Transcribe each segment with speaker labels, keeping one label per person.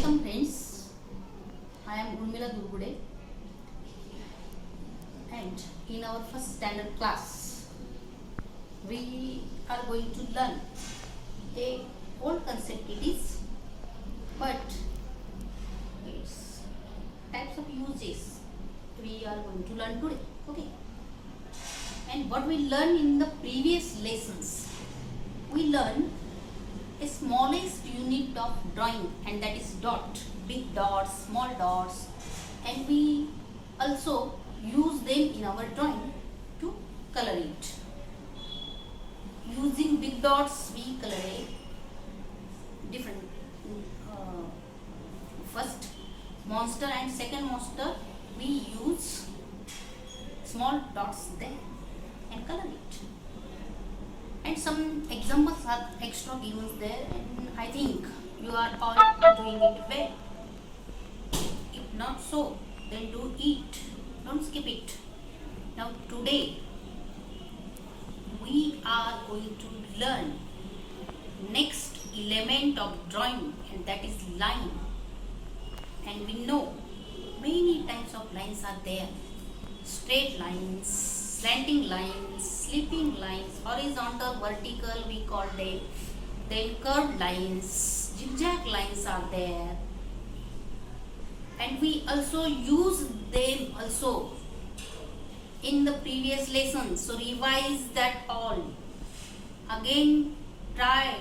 Speaker 1: Welcome friends, I am Urmila Durgude and in our first standard class we are going to learn a old concept it is, but its types of uses we are going to learn today. Okay, and what we learned in the previous lessons, we learned a smallest unit of drawing, and that is dot, big dots, small dots, and we also use them in our drawing to color it. Using big dots we color a different first monster and second monster, we use small dots there and color it. And some examples are extra given there, and I think you are all doing it well. If not so, then do it, don't skip it. Now today we are going to learn next element of drawing, and that is line. And we know many types of lines are there: straight lines, slanting lines, slipping lines, horizontal, vertical we call them, then curved lines, zigzag lines are there, and we also use them also in the previous lesson. So revise that all again, try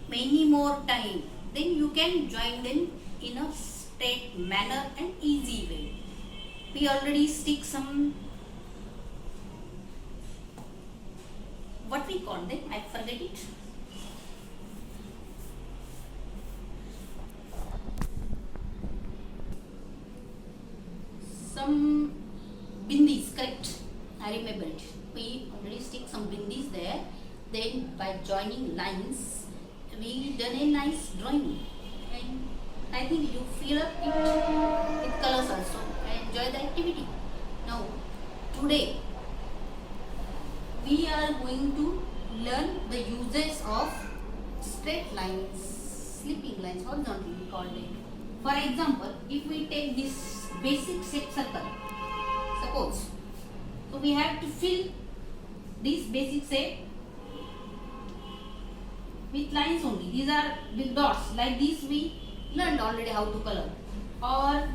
Speaker 1: many more time, then you can join them in a straight manner and easy way. We already stick some, what we call them, I forget it. Some bindis, correct, I remember it. We already stick some bindis there. Then by joining lines, we done a nice drawing, and I think you fill up it with colors also. Enjoy the activity. Now today we are going to learn the uses of straight lines, slipping lines, horizontal we call it. For example, if we take this basic shape circle, suppose, so we have to fill this basic shape with lines only. These are big dots, like this we learned already how to color, or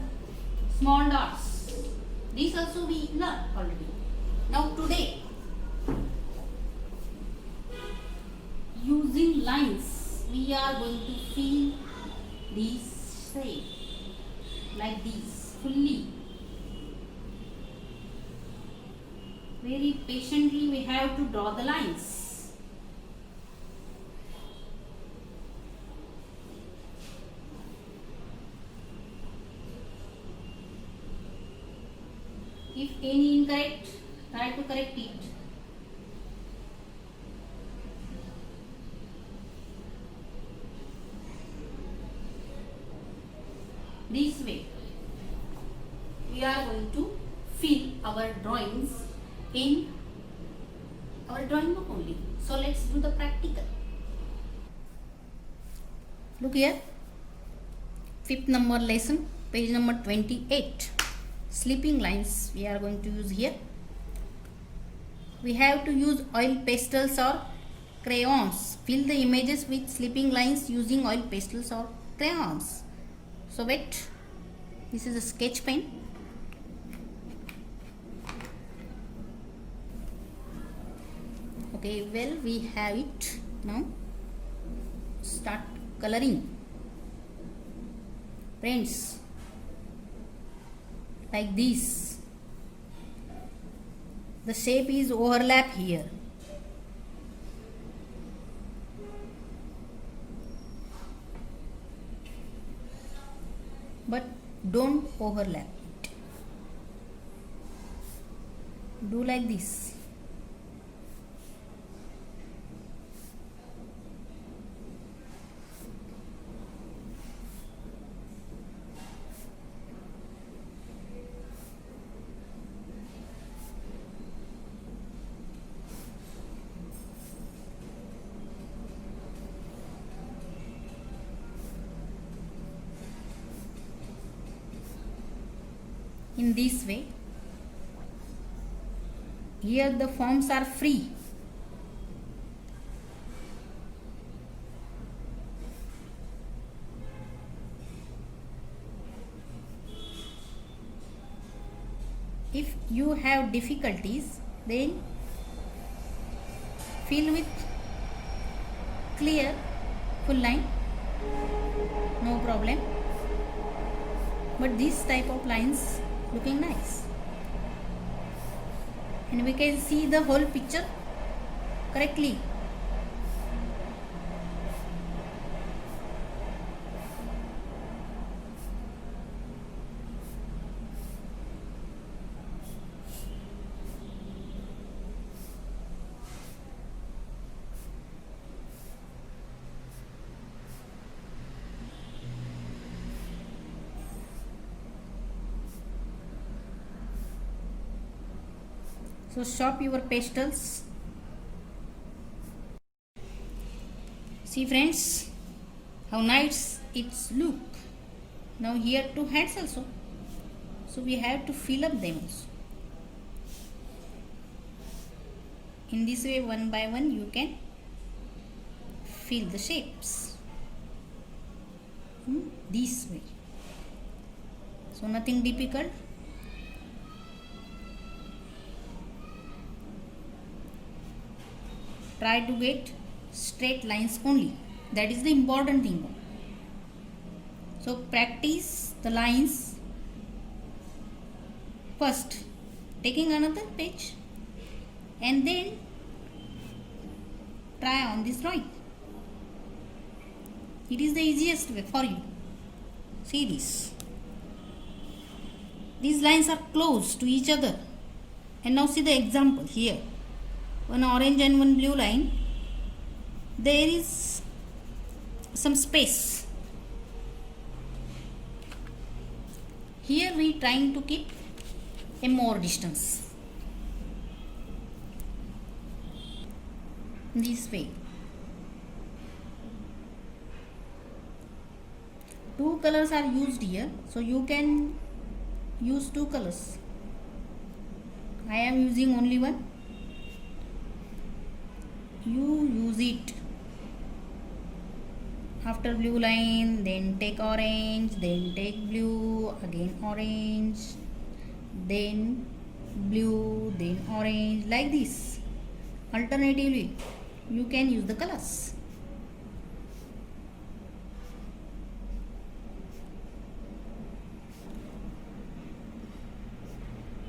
Speaker 1: small dots, these also we learned already. Now today, using lines, we are going to fill this shape like this fully. Very patiently we have to draw the lines. If any incorrect, try to correct it. This way we are going to fill our drawings in our drawing book only. So let's do the practical. Look here, 5th number lesson, page number 28. Slipping lines we are going to use here. We have to use oil pastels or crayons. Fill the images with slipping lines using oil pastels or crayons. So wait, this is a sketch pen. Okay, well, we have it. Now start coloring. Friends, like this, the shape is overlap here. But don't overlap it. Do like this. in this way. Here the forms are free. If you have difficulties, then fill with clear full line, no problem. But this type of lines looking nice, and we can see the whole picture correctly. So shop your pastels. See friends, how nice it's look. Now here two hands also. So we have to fill up them also. In this way, one by one you can fill the shapes. This way. So nothing difficult. Try to get straight lines only. That is the important thing. So practice the lines first, taking another page, and then try on this drawing. It is the easiest way for you. See this. These lines are close to each other. And now see the example here. One orange and one blue line. There is some space. Here we trying to keep a more distance. This way. Two colors are used here, so you can use two colors. I am using only one. You use it. After blue line, then take orange, then take blue, again orange, then blue, then orange, like this. Alternatively, you can use the colors.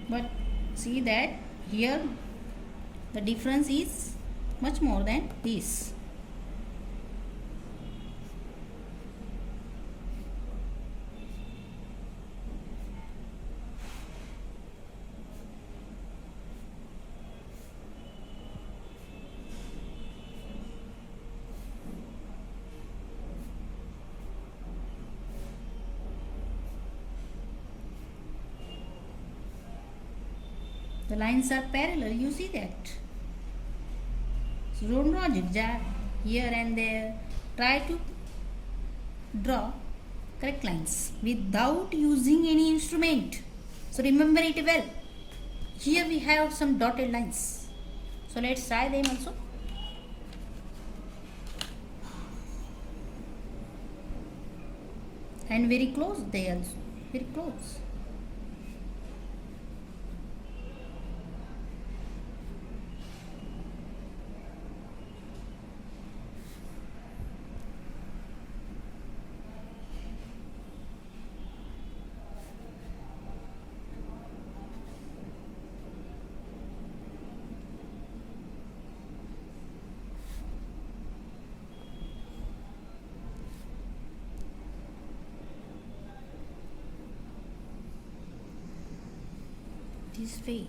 Speaker 1: But see that here the difference is much more than this. The lines are parallel, you see that. So don't draw zigzag here and there. Try to draw correct lines without using any instrument. So remember it well. Here we have some dotted lines. So let's try them also. And very close they also. Very close. This way.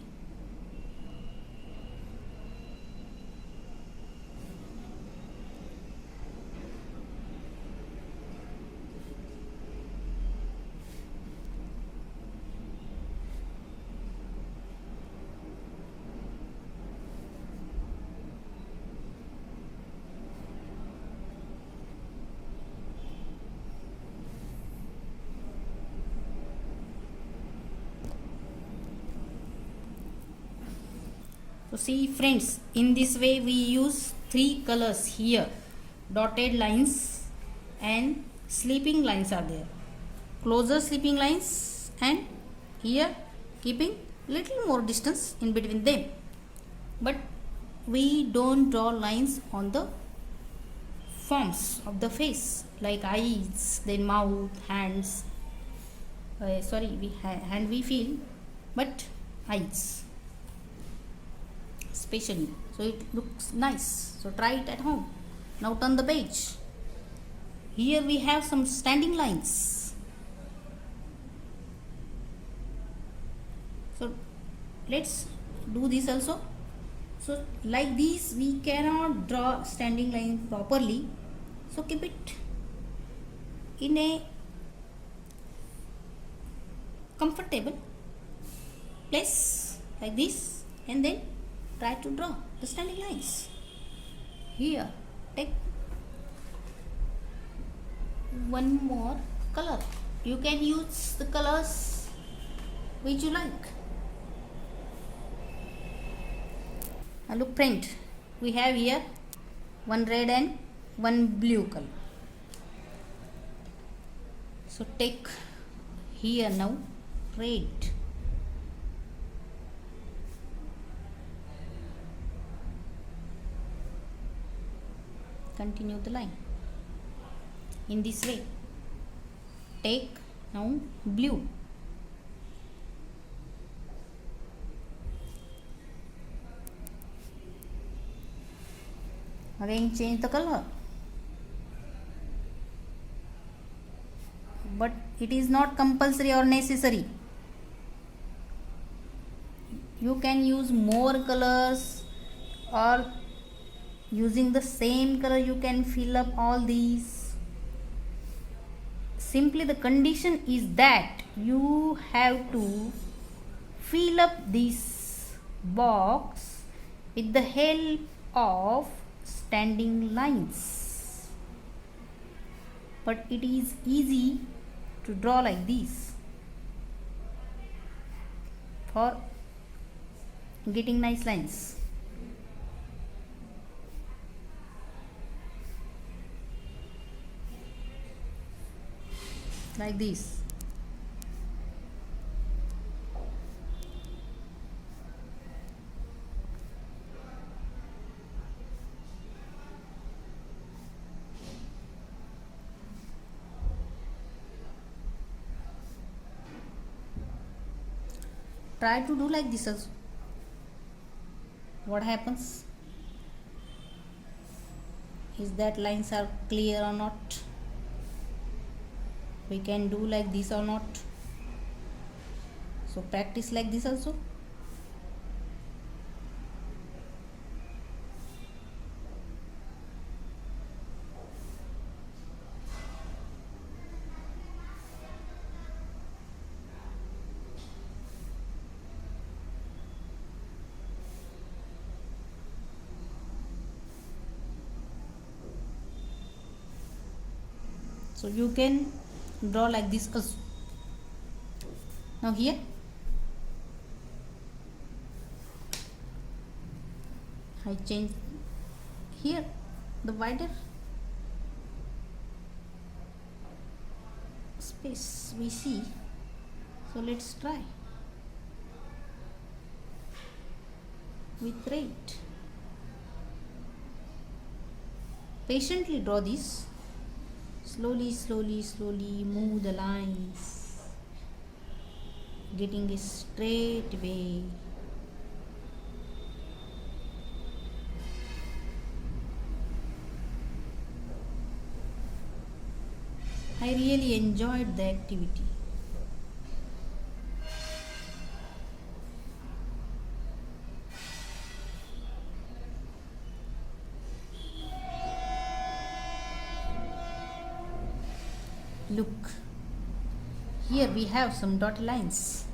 Speaker 1: So see friends, in this way we use three colors here. Dotted lines and sleeping lines are there. Closer sleeping lines, and here keeping little more distance in between them. But we don't draw lines on the forms of the face like eyes, then mouth, hands. Hand we feel, but eyes especially, so it looks nice. So try it at home. Now turn the page. Here we have some standing lines. So let's do this also. So like this we cannot draw standing line properly, so keep it in a comfortable place like this, and then try to draw the standing lines. Here take one more color. You can use the colors which you like. Now look friend, we have here one red and one blue color. So take here now red. Continue the line in this way. Take now blue. Again change the color, but it is not compulsory or necessary. You can use more colors, or using the same color you can fill up all these. Simply the condition is that you have to fill up this box with the help of standing lines. But it is easy to draw like this for getting nice lines. Like this. Try to do like this also. What happens is that lines are clear or not. We can do like this or not. So practice like this also. So you can draw like this also. Now here I change here the wider space we see. So let's try with red. Patiently draw this. Slowly, slowly, slowly move the lines, getting a straight way. I really enjoyed the activity. Look, here we have some dotted lines.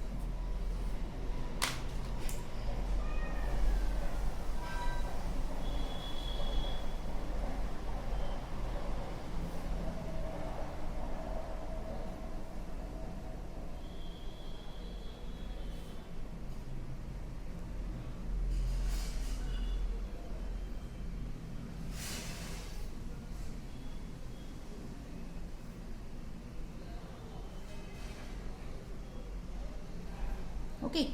Speaker 1: Okay.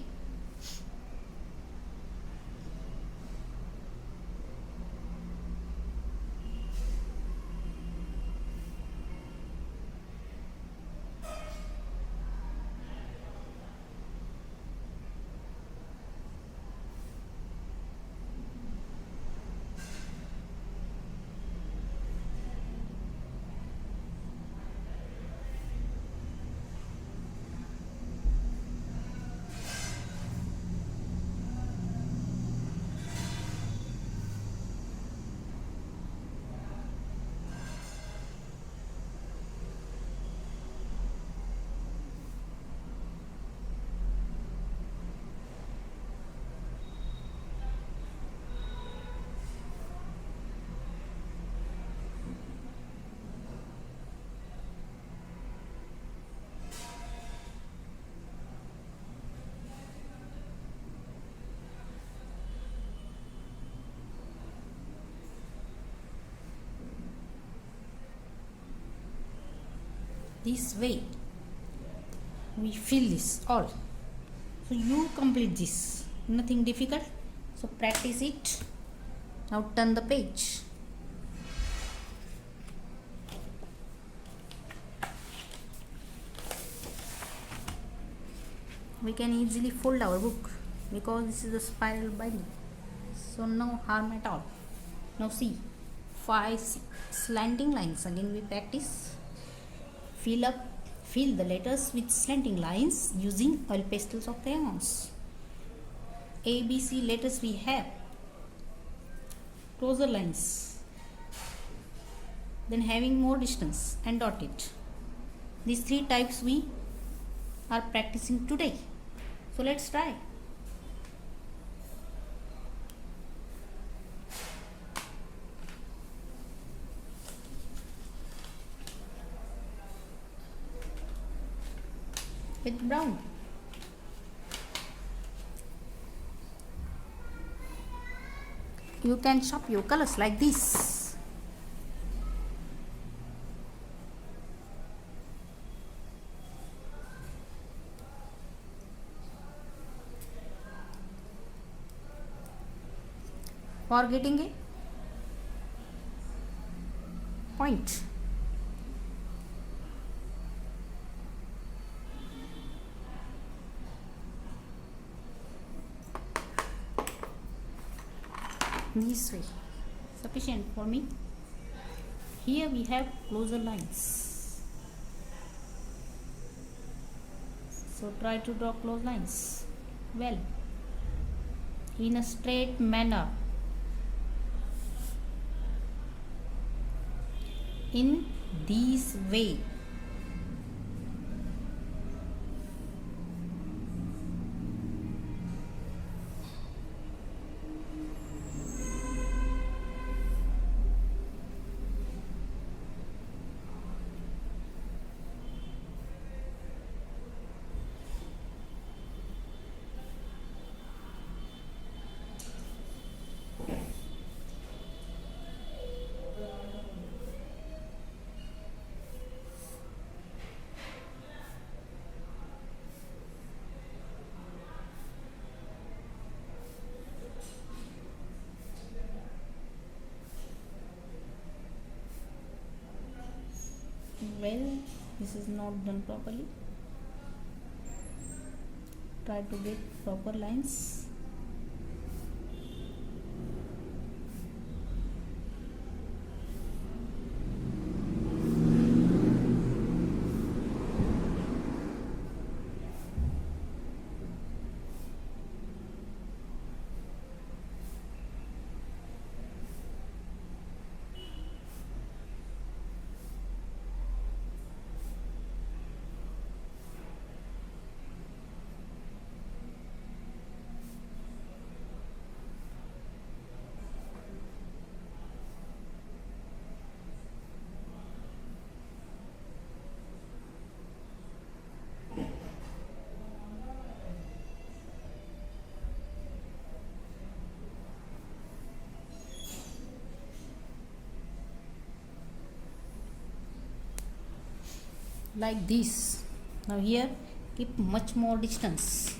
Speaker 1: This way we fill this all. So you complete this, nothing difficult. So practice it. Now turn the page. We can easily fold our book because this is a spiral binding, so no harm at all. Now see, 5 slanting lines. Again we practice. Fill the letters with slanting lines using oil pastels or crayons. A, B, C letters we have. Closer lines. Then having more distance and dot it. These 3 types we are practicing today. So let's try. With brown. You can chop your colors like this. For getting a point. This way sufficient for me. Here we have closer lines, so try to draw close lines well in a straight manner. In this way. Well, this is not done properly. Try to get proper lines. Like this. Now here keep much more distance.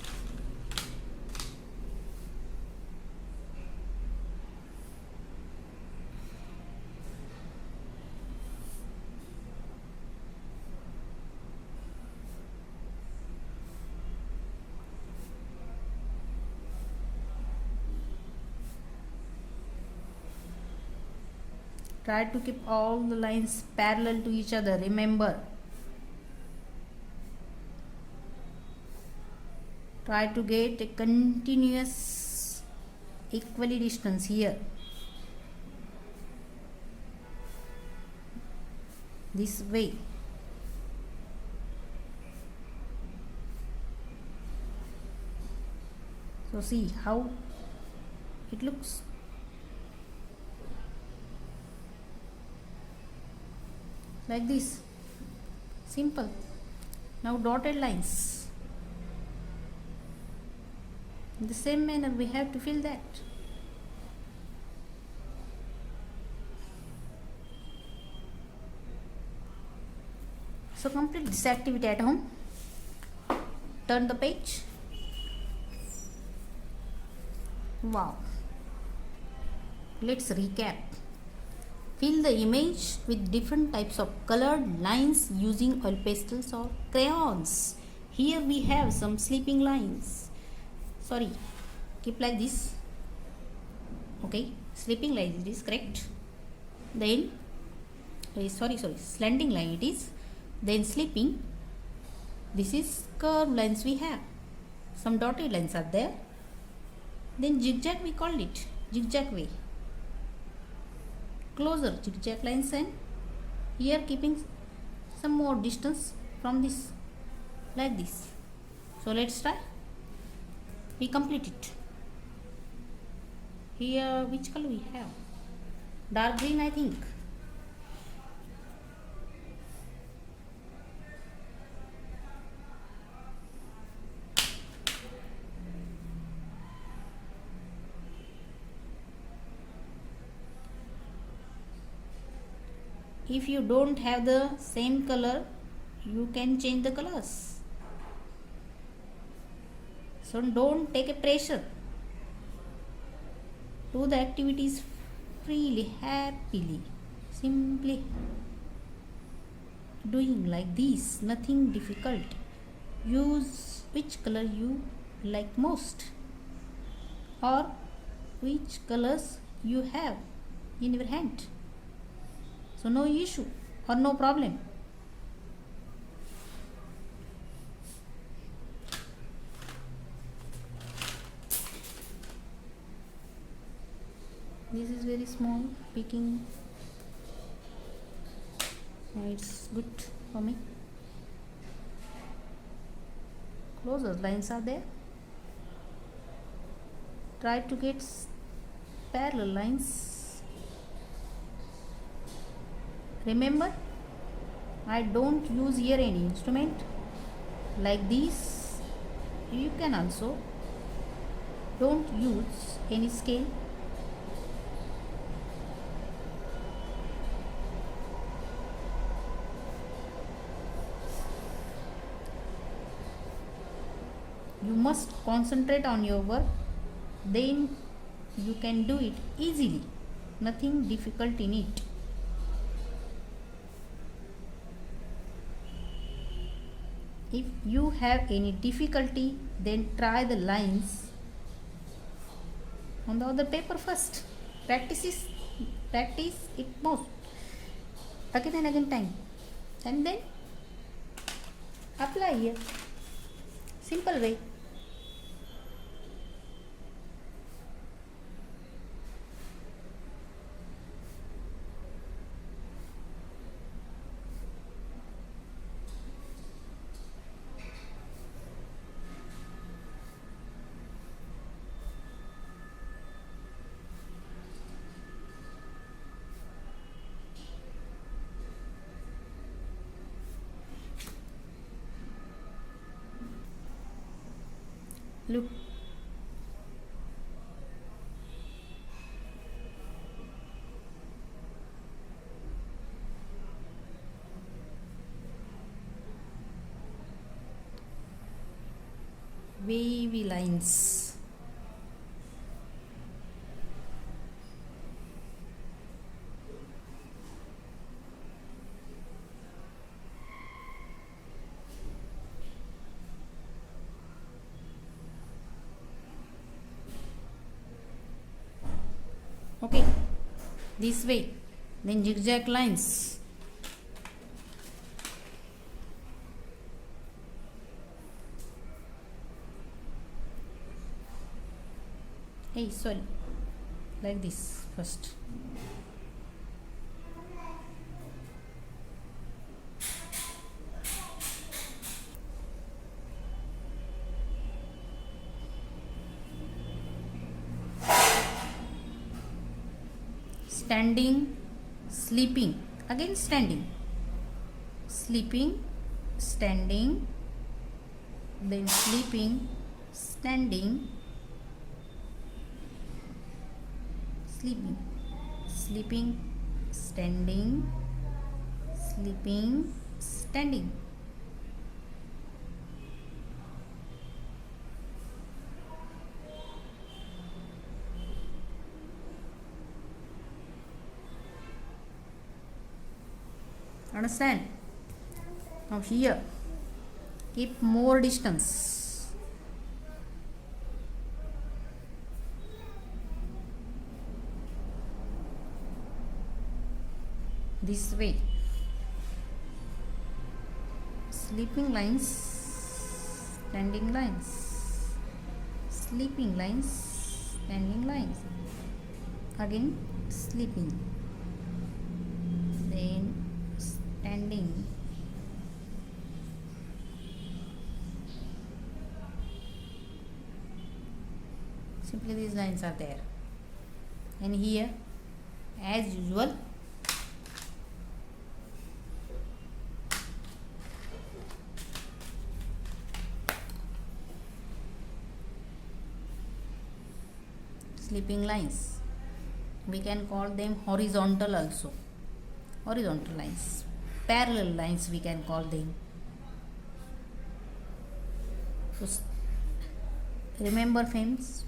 Speaker 1: Try to keep all the lines parallel to each other. Remember, try to get a continuous equally distance here. This way. So see how it looks. Like this. Simple. Now dotted lines. In the same manner we have to fill that. So complete this activity at home. Turn the page. Wow. Let's recap. Fill the image with different types of colored lines using oil pastels or crayons. Here we have some sleeping lines. Sorry, keep like this. Okay, sleeping line it is correct. Then, slanting line it is. Then sleeping. This is curved lines we have. Some dotted lines are there. Then zigzag we called it. Zigzag way. Closer zigzag lines, and here keeping some more distance from this, like this. So let's try. We complete it. Here which color we have? Dark green, I think. If you don't have the same color, you can change the colors. So don't take a pressure. Do the activities freely, happily, simply doing like this, nothing difficult. Use which color you like most, or which colors you have in your hand. So no issue or no problem. This is very small picking. It's good for me. Closer lines are there. Try to get parallel lines. Remember, I don't use here any instrument. Like this, you can also don't use any scale. You must concentrate on your work, then you can do it easily. Nothing difficult in it. If you have any difficulty, then try the lines on the other paper first. Practice it most. Again and again time. And then apply here. Simple way. Look. Wavy lines. Okay, this way. then zigzag lines, hey sorry, like this first, standing, sleeping, again standing, sleeping, standing, then sleeping, standing, sleeping, sleeping, standing, sleeping, standing. Understand? Now here, keep more distance. This way. Sleeping lines, standing lines, sleeping lines, standing lines, again sleeping, then standing, simply these lines are there, and here as usual sleeping lines, we can call them horizontal also, horizontal lines, parallel lines we can call them. So remember friends,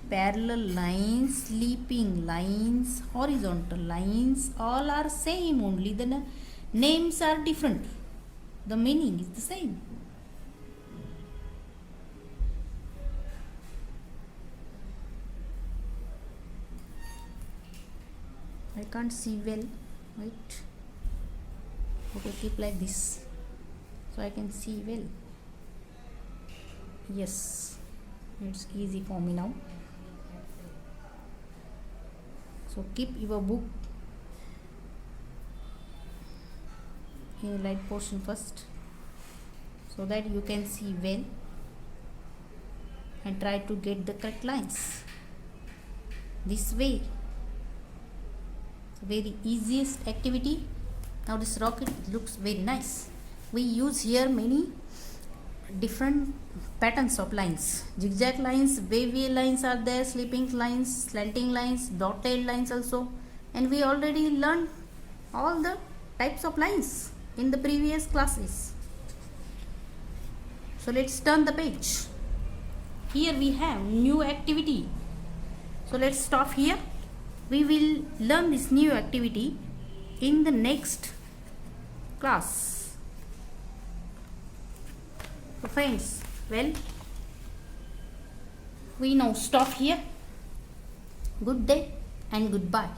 Speaker 1: parallel lines, sleeping lines, horizontal lines, all are same, only the names are different, the meaning is the same. I can't see well, wait, okay, keep like this so I can see well. Yes, it's easy for me now. So keep your book in light portion first so that you can see well and try to get the correct lines. This way, very easiest activity. Now this rocket looks very nice. We use here many different patterns of lines, zigzag lines, wavy lines are there, sleeping lines, slanting lines, dotted lines also, and we already learned all the types of lines in the previous classes. So let's turn the page. Here we have new activity, so let's stop here. We will learn this new activity in the next class. So friends, well, we now stop here. Good day and goodbye.